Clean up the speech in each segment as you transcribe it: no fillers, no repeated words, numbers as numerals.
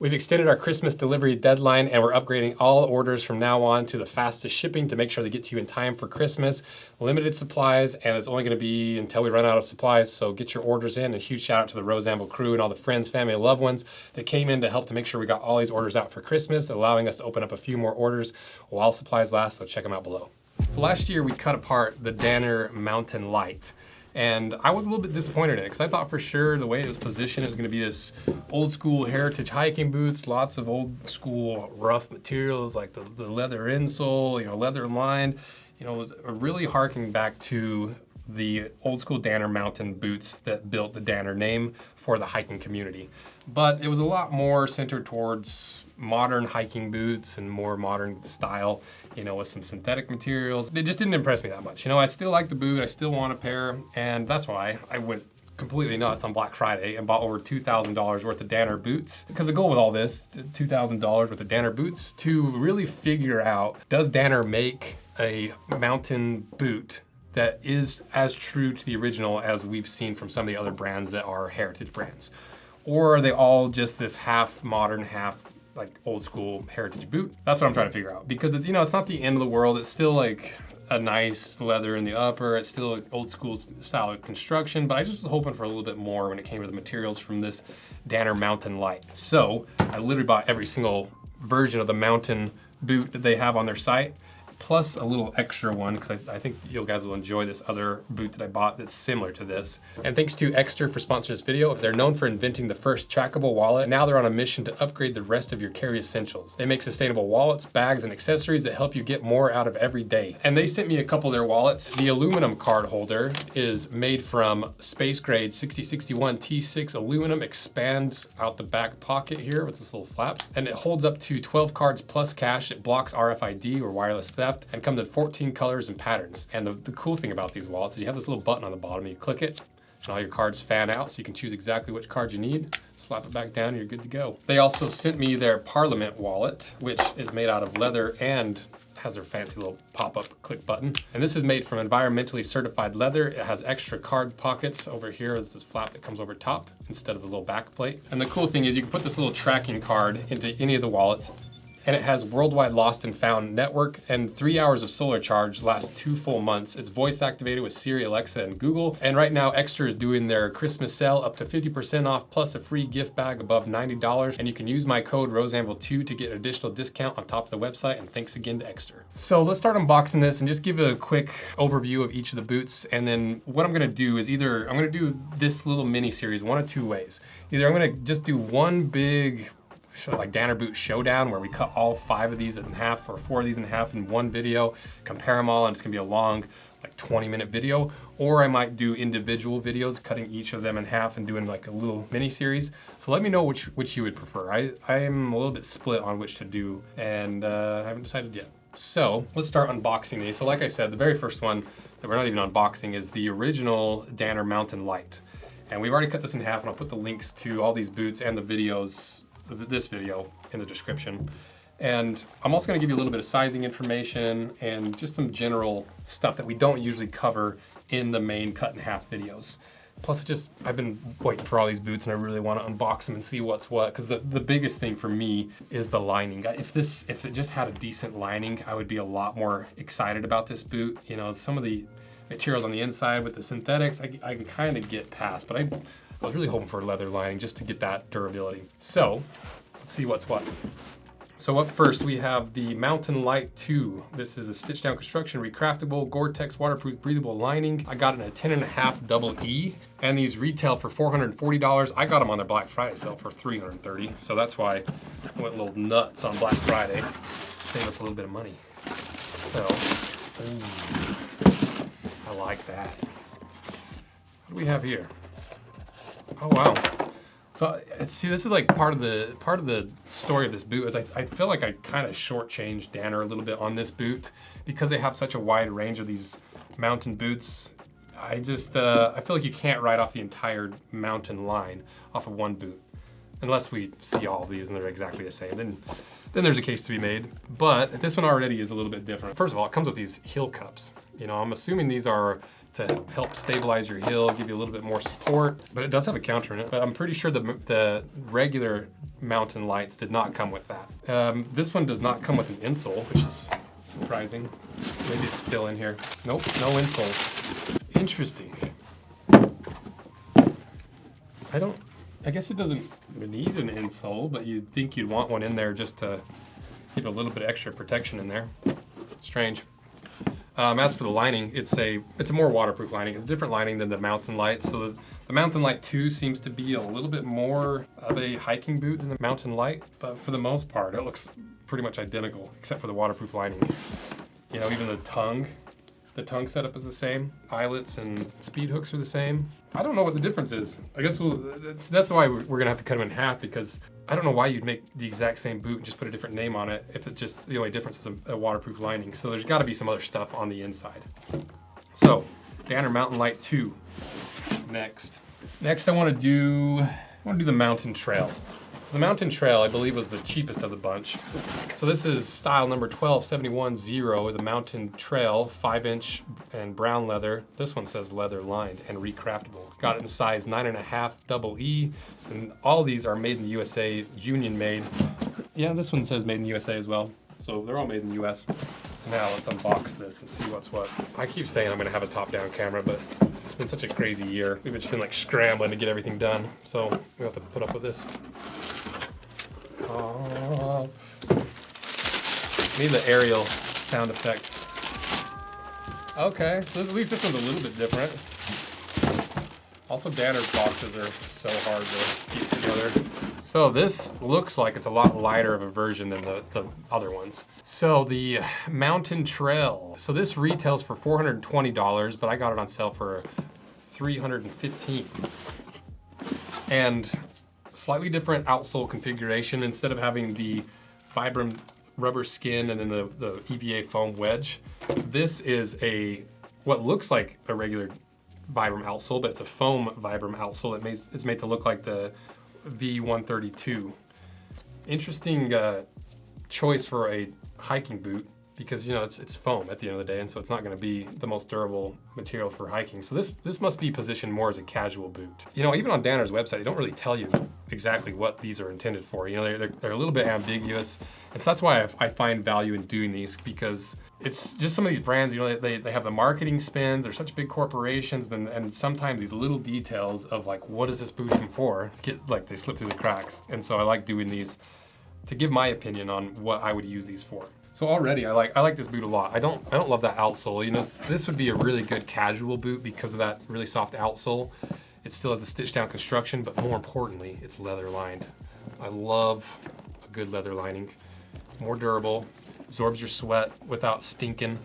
We've extended our Christmas delivery deadline and we're upgrading all orders from now on to the fastest shipping to make sure they get to you in time for Christmas. Limited supplies, and it's only going to be until we run out of supplies, so get your orders in. A huge shout out to the Anvil crew and all the friends, family, and loved ones that came in to help to make sure we got all these orders out for Christmas, allowing us to open up a few more orders while supplies last, so check them out below. So last year we cut apart the Danner Mountain Light. And I was a little bit disappointed in it because I thought for sure the way it was positioned, it was going to be this old school heritage hiking boots, lots of old school rough materials like the leather insole, leather lined, was really harking back to the old school Danner mountain boots that built the Danner name for the hiking community. But it was a lot more centered towards modern hiking boots and more modern style, with some synthetic materials. It just didn't impress me that much. I still like the boot, I still want a pair, and that's why I went completely nuts on Black Friday and bought over $2,000 worth of Danner boots. Because the goal with all this, $2,000 worth of Danner boots, to really figure out, does Danner make a mountain boot that is as true to the original as we've seen from some of the other brands that are heritage brands? Or are they all just this half modern, half like old school heritage boot? That's what I'm trying to figure out, because it's, it's not the end of the world. It's still like a nice leather in the upper. It's still an old school style of construction, but I just was hoping for a little bit more when it came to the materials from this Danner Mountain Light. So I literally bought every single version of the mountain boot that they have on their site, plus a little extra one, because I think you guys will enjoy this other boot that I bought that's similar to this. And thanks to Exter for sponsoring this video. They're known for inventing the first trackable wallet. Now they're on a mission to upgrade the rest of your carry essentials. They make sustainable wallets, bags, and accessories that help you get more out of every day. And they sent me a couple of their wallets. The aluminum card holder is made from space grade 6061 T6 aluminum, expands out the back pocket here with this little flap, and it holds up to 12 cards plus cash. It blocks RFID or wireless theft, and comes in 14 colors and patterns. And the cool thing about these wallets is you have this little button on the bottom, you click it, and all your cards fan out, so you can choose exactly which card you need, slap it back down, and you're good to go. They also sent me their Parliament wallet, which is made out of leather and has their fancy little pop-up click button. And this is made from environmentally certified leather. It has extra card pockets over here. There's this flap that comes over top instead of the little back plate. And the cool thing is you can put this little tracking card into any of the wallets, and it has worldwide lost and found network, and 3 hours of solar charge lasts 2 full months. It's voice activated with Siri, Alexa, and Google. And right now, Extra is doing their Christmas sale up to 50% off, plus a free gift bag above $90. And you can use my code RoseAnvil2 to get an additional discount on top of the website. And thanks again to Extra. So let's start unboxing this and just give a quick overview of each of the boots. And then what I'm gonna do is either I'm gonna do this little mini series one of two ways. Either I'm gonna just do one big like Danner boot showdown where we cut all 5 of these in half or 4 of these in half in one video, compare them all, and it's gonna be a long like 20-minute video. Or I might do individual videos cutting each of them in half and doing like a little mini series. So let me know which you would prefer. I am a little bit split on which to do, and I haven't decided yet. So let's start unboxing these. So like I said, the very first one that we're not even unboxing is the original Danner Mountain Light. And we've already cut this in half, and I'll put the links to all these boots and the videos, this video, in the description. And I'm also gonna give you a little bit of sizing information and just some general stuff that we don't usually cover in the main cut in half videos. Plus I've been waiting for all these boots and I really wanna unbox them and see what's what, because the biggest thing for me is the lining. If it just had a decent lining, I would be a lot more excited about this boot. Some of the materials on the inside with the synthetics, I can kind of get past, but I was really hoping for a leather lining just to get that durability. So let's see what's what. So up first we have the Mountain Light 2. This is a stitch down construction, recraftable, Gore-Tex waterproof breathable lining. I got it in a 10.5 double E, and these retail for $440. I got them on their Black Friday sale for $330. So that's why I went a little nuts on Black Friday. Save us a little bit of money. So, I like that. What do we have here? Oh wow! So see, this is like part of the story of this boot. Is I feel like I kind of shortchanged Danner a little bit on this boot because they have such a wide range of these mountain boots. I feel like you can't write off the entire mountain line off of one boot, unless we see all of these and they're exactly the same. Then there's a case to be made. But this one already is a little bit different. First of all, it comes with these heel cups. I'm assuming these are to help stabilize your heel, give you a little bit more support, but it does have a counter in it. But I'm pretty sure the regular mountain lights did not come with that. This one does not come with an insole, which is surprising. Maybe it's still in here. Nope, no insole. Interesting. I guess it doesn't need an insole, but you'd think you'd want one in there just to give a little bit of extra protection in there. Strange. As for the lining, it's a more waterproof lining. It's a different lining than the Mountain Light. So the Mountain Light 2 seems to be a little bit more of a hiking boot than the Mountain Light, but for the most part, it looks pretty much identical, except for the waterproof lining. You know, even the tongue setup is the same. Eyelets and speed hooks are the same. I don't know what the difference is. I guess that's why we're gonna have to cut them in half, because I don't know why you'd make the exact same boot and just put a different name on it if it just, the only difference is a waterproof lining. So there's gotta be some other stuff on the inside. So, Danner Mountain Light 2, next. Next I wanna do the Mountain Trail. So the Mountain Trail, I believe, was the cheapest of the bunch. So this is style number 12710, the Mountain Trail, 5-inch and brown leather. This one says leather lined and recraftable. Got it in size 9.5 double E, and all these are made in the USA, union made. Yeah, this one says made in the USA as well. So they're all made in the US. So now let's unbox this and see what's what. I keep saying I'm gonna have a top-down camera, but it's been such a crazy year. We've just been like scrambling to get everything done. So we have to put up with this. Need the aerial sound effect. Okay, so at least this one's a little bit different. Also, Danner's boxes are so hard to keep together. So this looks like it's a lot lighter of a version than the other ones. So the Mountain Trail. So this retails for $420, but I got it on sale for $315. And slightly different outsole configuration. Instead of having the Vibram rubber skin and then the EVA foam wedge, this is what looks like a regular Vibram outsole, but it's a foam Vibram outsole. It's made to look like the V132. Interesting choice for a hiking boot, because you know it's foam at the end of the day, and so it's not going to be the most durable material for hiking. So this must be positioned more as a casual boot. You know, even on Danner's website, they don't really tell you exactly what these are intended for. You know, they're a little bit ambiguous, and so that's why I find value in doing these, because it's just some of these brands, you know, they have the marketing spins. They're such big corporations, and sometimes these little details of like, what is this boot even for, they slip through the cracks. And so I like doing these to give my opinion on what I would use these for. So already I like this boot a lot. I don't love that outsole. You know, this would be a really good casual boot because of that really soft outsole. It still has the stitched down construction, but more importantly, it's leather lined. I love a good leather lining. It's more durable, absorbs your sweat without stinking.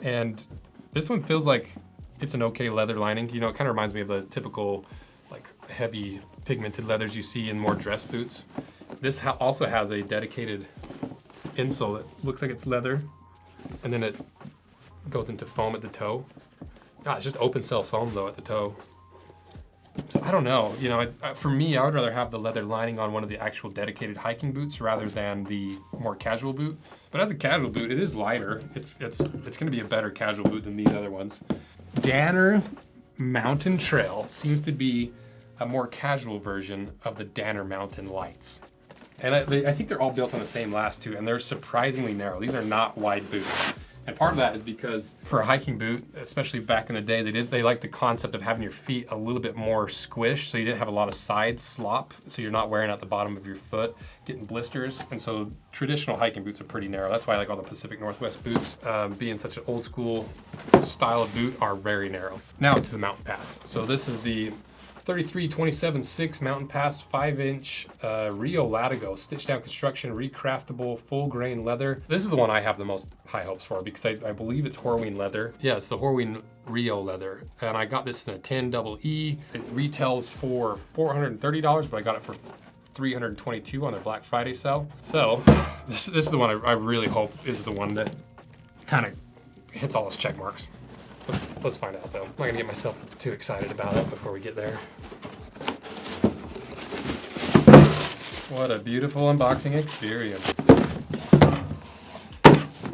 And this one feels like it's an okay leather lining. You know, it kind of reminds me of the typical like heavy pigmented leathers you see in more dress boots. This also has a dedicated insole that looks like it's leather, and then it goes into foam at the toe. It's just open cell foam though at the toe. So I don't know, you know, for me, I would rather have the leather lining on one of the actual dedicated hiking boots rather than the more casual boot. But as a casual boot, it is lighter. It's gonna be a better casual boot than these other ones. Danner Mountain Trail seems to be a more casual version of the Danner Mountain Lights. And I think they're all built on the same last two, and they're surprisingly narrow. These are not wide boots. And part of that is because for a hiking boot, especially back in the day, they liked the concept of having your feet a little bit more squished, so you didn't have a lot of side slop, so you're not wearing out the bottom of your foot, getting blisters. And so traditional hiking boots are pretty narrow. That's why I like all the Pacific Northwest boots, being such an old school style of boot, are very narrow. Now it's to the Mountain Pass. So this is the 33-27-6 Mountain Pass 5-inch Rio Latigo, stitched down construction, recraftable, full grain leather. This is the one I have the most high hopes for because I believe it's Horween leather. Yeah, it's the Horween Rio leather. And I got this in a 10 double E. It retails for $430, but I got it for $322 on their Black Friday sale. So this is the one I really hope is the one that kind of hits all those check marks. Let's find out though. I'm not gonna get myself too excited about it before we get there. What a beautiful unboxing experience.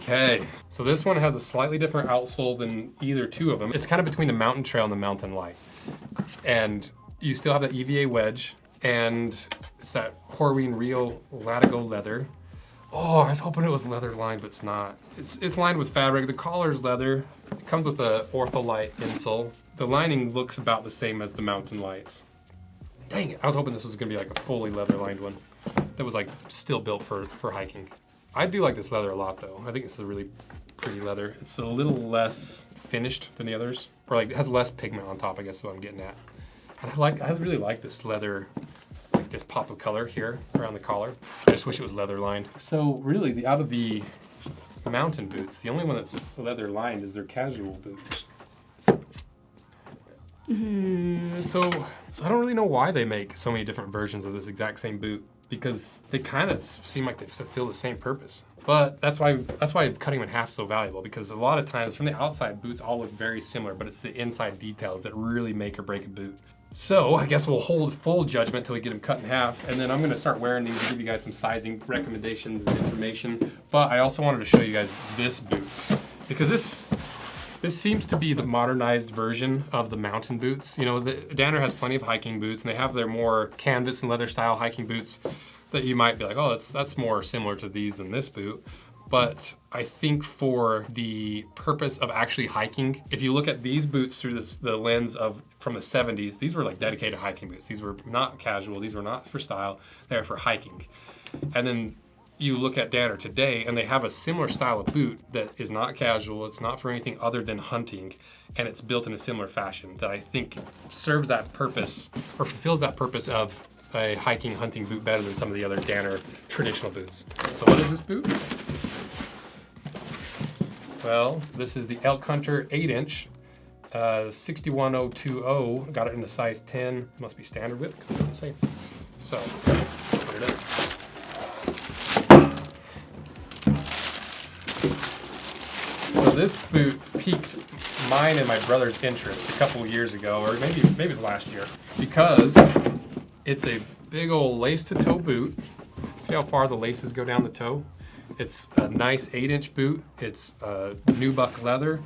Okay, so this one has a slightly different outsole than either two of them. It's kind of between the Mountain Trail and the Mountain Light. And you still have that EVA wedge, and it's that Horween Real Latigo leather. Oh, I was hoping it was leather lined, but it's not. It's lined with fabric. The collar's leather. It comes with a Ortholite insole. The lining looks about the same as the Mountain Lights. Dang it, I was hoping this was gonna be like a fully leather lined one that was like still built for hiking. I do like this leather a lot though. I think it's a really pretty leather. It's a little less finished than the others, or like it has less pigment on top, I guess is what I'm getting at. And I really like this leather, like this pop of color here around the collar. I just wish it was leather lined. So really, out of the mountain boots, the only one that's leather lined is their casual boots. So I don't really know why they make so many different versions of this exact same boot, because they kind of seem like they fulfill the same purpose. But that's why cutting them in half is so valuable, because a lot of times from the outside, boots all look very similar, but it's the inside details that really make or break a boot. So I guess we'll hold full judgment till we get them cut in half, and then I'm gonna start wearing these to give you guys some sizing recommendations and information. But I also wanted to show you guys this boot, because this seems to be the modernized version of the mountain boots. You know, Danner has plenty of hiking boots, and they have their more canvas and leather style hiking boots that you might be like, oh, that's more similar to these than this boot. But I think for the purpose of actually hiking, if you look at these boots through the lens of from the 70s, these were like dedicated hiking boots. These were not casual. These were not for style. They were for hiking. And then you look at Danner today, and they have a similar style of boot that is not casual. It's not for anything other than hunting, and it's built in a similar fashion that I think serves that purpose or fulfills that purpose of a hiking, hunting boot better than some of the other Danner traditional boots. So what is this boot? Well, this is the Elk Hunter 8-inch, 61020. Got it in a size 10. Must be standard width because it doesn't say. So, put it up. So this boot piqued mine and my brother's interest a couple of years ago, or maybe it was last year, because it's a big old lace-to-toe boot. See how far the laces go down the toe? It's a nice 8-inch boot. It's nubuck leather.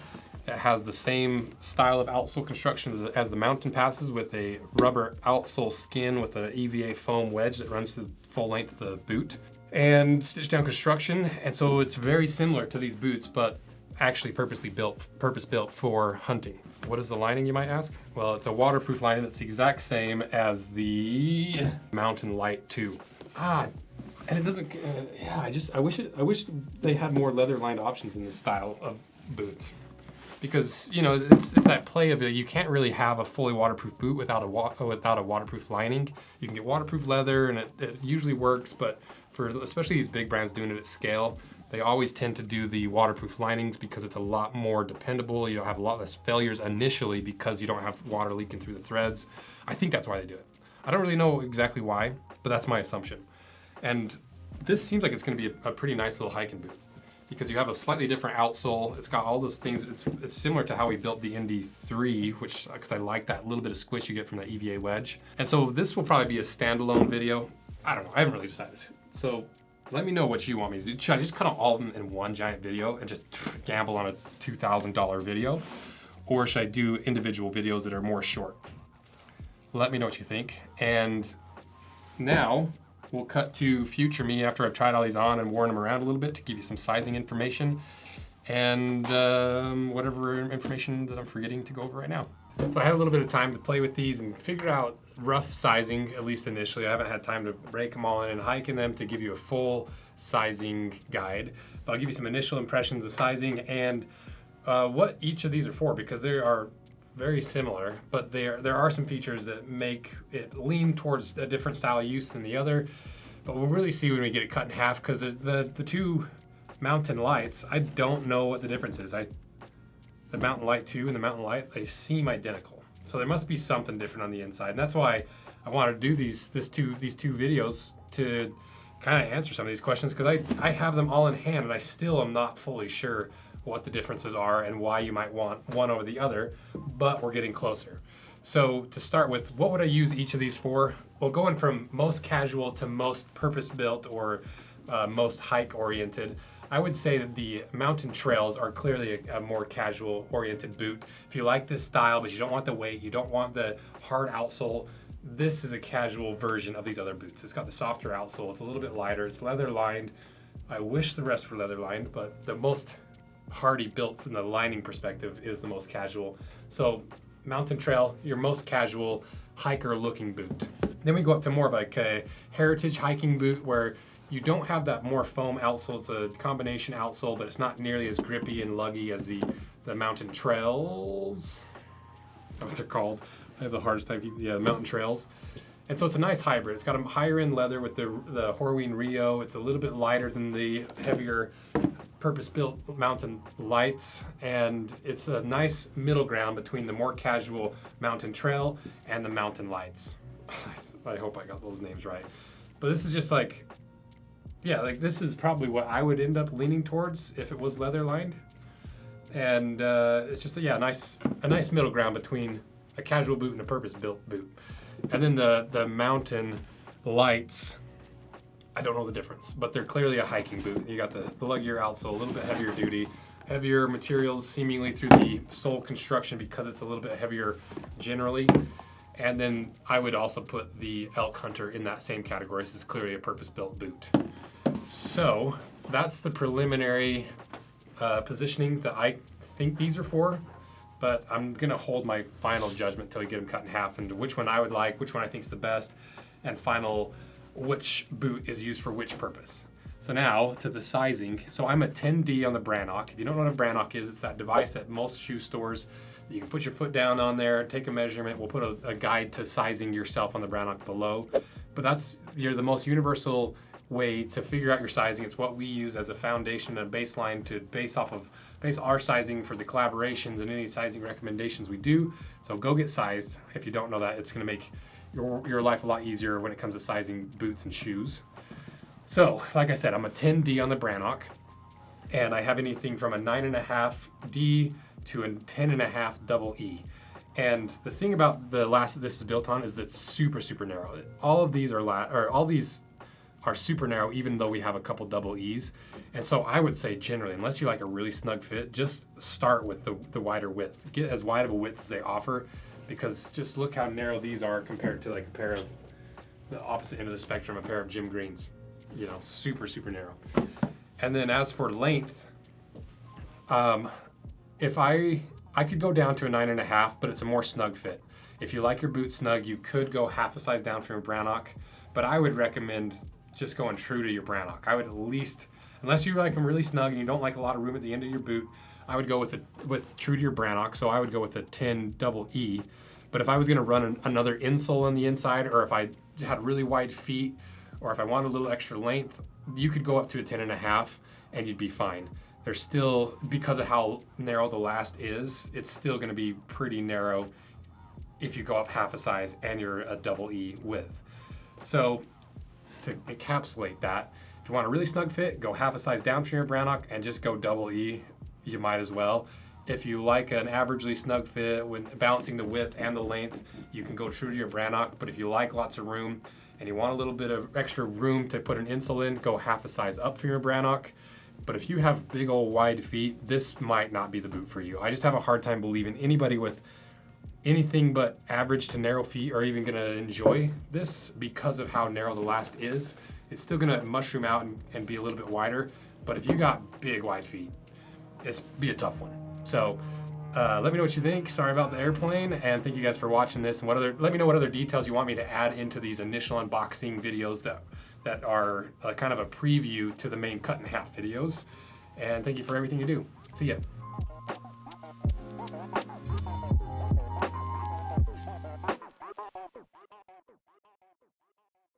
It has the same style of outsole construction as the Mountain Passes, with a rubber outsole skin with an EVA foam wedge that runs the full length of the boot, and stitched down construction. And so it's very similar to these boots, but actually purpose-built for hunting. What is the lining, you might ask? Well, it's a waterproof lining that's the exact same as the Mountain Light 2. And it doesn't. I wish they had more leather-lined options in this style of boots, because you know it's that play of you can't really have a fully waterproof boot without a waterproof lining. You can get waterproof leather, and it usually works, but for especially these big brands doing it at scale, they always tend to do the waterproof linings because it's a lot more dependable. You don't have a lot less failures initially because you don't have water leaking through the threads. I think that's why they do it. I don't really know exactly why, but that's my assumption. And this seems like it's going to be a pretty nice little hiking boot, because you have a slightly different outsole. It's got all those things. It's similar to how we built the Indy 3, because I like that little bit of squish you get from the EVA wedge. And so this will probably be a standalone video. I don't know. I haven't really decided. So let me know what you want me to do. Should I just cut out all of them in one giant video and just gamble on a $2,000 video? Or should I do individual videos that are more short? Let me know what you think. And now we'll cut to future me after I've tried all these on and worn them around a little bit to give you some sizing information and whatever information that I'm forgetting to go over right now. So I had a little bit of time to play with these and figure out rough sizing, at least initially. I haven't had time to break them all in and hike in them to give you a full sizing guide. But I'll give you some initial impressions of sizing and what each of these are for, because they are very similar, but there are some features that make it lean towards a different style of use than the other. But we'll really see when we get it cut in half, because the two Mountain Lights, I don't know what the difference is. The Mountain Light 2 and the Mountain Light, they seem identical. So there must be something different on the inside. And that's why I wanted to do these two videos to kind of answer some of these questions, because I have them all in hand and I still am not fully sure what the differences are and why you might want one over the other, but we're getting closer. So to start with, what would I use each of these for? Well, going from most casual to most purpose-built or most hike-oriented, I would say that the Mountain Trails are clearly a more casual oriented boot. If you like this style, but you don't want the weight, you don't want the hard outsole, this is a casual version of these other boots. It's got the softer outsole, it's a little bit lighter, it's leather lined. I wish the rest were leather lined, but the most hardy built from the lining perspective is the most casual. So Mountain Trail, your most casual hiker looking boot. Then we go up to more of like a heritage hiking boot where you don't have that more foam outsole. It's a combination outsole, but it's not nearly as grippy and luggy as the Mountain Trails. Is that what they're called? I have the hardest time keeping, yeah, the Mountain Trails. And so it's a nice hybrid. It's got a higher end leather with the Horween Rio. It's a little bit lighter than the heavier purpose-built Mountain Lights, and it's a nice middle ground between the more casual Mountain Trail and the Mountain Lights. I hope I got those names right. But this is just like, yeah, like this is probably what I would end up leaning towards if it was leather lined. And it's just a nice middle ground between a casual boot and a purpose-built boot. And then the Mountain Lights, I don't know the difference, but they're clearly a hiking boot. You got the luggier outsole, a little bit heavier duty, heavier materials seemingly through the sole construction because it's a little bit heavier generally. And then I would also put the Elk Hunter in that same category. This is clearly a purpose-built boot. So that's the preliminary positioning that I think these are for, but I'm gonna hold my final judgment till we get them cut in half into which one I would like, which one I think is the best, and final which boot is used for which purpose. So now to the sizing. So I'm a 10D on the Brannock. If you don't know what a Brannock is, it's that device at most shoe stores. You can put your foot down on there, take a measurement. We'll put a guide to sizing yourself on the Brannock below. But that's the most universal way to figure out your sizing. It's what we use as a foundation and a baseline to base our sizing for the collaborations and any sizing recommendations we do. So go get sized. If you don't know that, it's gonna make your life a lot easier when it comes to sizing boots and shoes. So, like I said, I'm a 10D on the Brannock, and I have anything from a 9.5D to a 10.5 double E. And the thing about the last that this is built on is that it's super, super narrow. All of these are super narrow, even though we have a couple double E's. And so I would say generally, unless you like a really snug fit, just start with the wider width. Get as wide of a width as they offer, because just look how narrow these are compared to like a pair of the opposite end of the spectrum, a pair of Jim Greens. You know, super, super narrow. And then as for length, if I could go down to a 9.5, but it's a more snug fit. If you like your boot snug, you could go half a size down from your Brannock, but I would recommend just going true to your Brannock. I would at least, unless you like them really snug and you don't like a lot of room at the end of your boot, I would go with true to your Brannock. So I would go with a 10 double E. But if I was going to run another insole on the inside, or if I had really wide feet, or if I wanted a little extra length, you could go up to a 10.5 and you'd be fine. There's still, because of how narrow the last is, it's still going to be pretty narrow if you go up half a size and you're a double E width. So to encapsulate that, if you want a really snug fit, go half a size down from your Brannock and just go double E. You might as well. If you like an averagely snug fit when balancing the width and the length, you can go true to your Brannock. But if you like lots of room and you want a little bit of extra room to put an insole in, go half a size up for your Brannock. But if you have big old wide feet, this might not be the boot for you. I just have a hard time believing anybody with anything but average to narrow feet are even gonna enjoy this because of how narrow the last is. It's still gonna mushroom out and be a little bit wider, but if you got big wide feet, it's be a tough one. So let me know what you think. Sorry about the airplane, and thank you guys for watching this. And let me know what other details you want me to add into these initial unboxing videos that are kind of a preview to the main cut in half videos. And thank you for everything you do. See ya.